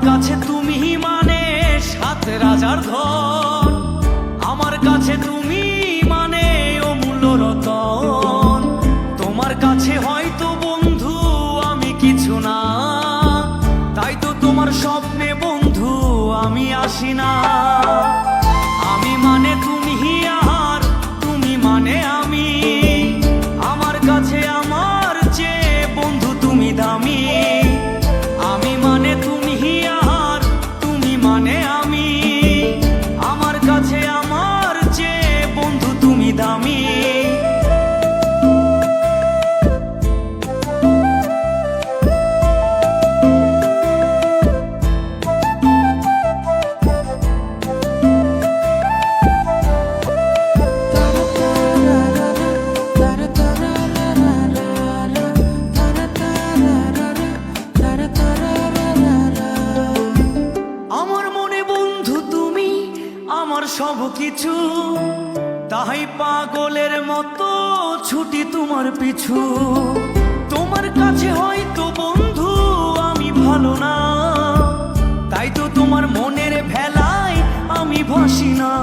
কাছে তুমি মানে সাত রাজার ধন, আমার কাছে তুমি মানে অমূল্য রতন। তোমার কাছে হয়তো বন্ধু আমি কিছু না, তাই তো তোমার স্বপ্নে বন্ধু আমি আসি না। আমি মানে তুমি আর তুমি মানে আমি, আমার কাছে আমার চেয়ে বন্ধু তুমি দামি। আমি মানে তুমি আর তুমি মানে আমি, আমার কাছে আমার চেয়ে বন্ধু তুমি দামি। আমার সব কিছু, তাই পাগলের মতো ছুটি তোমার পিছু। তোমার কাছে হয়তো বন্ধু আমি ভালো না, তাই তো তোমার মনের ভেলায় আমি ভাসি না।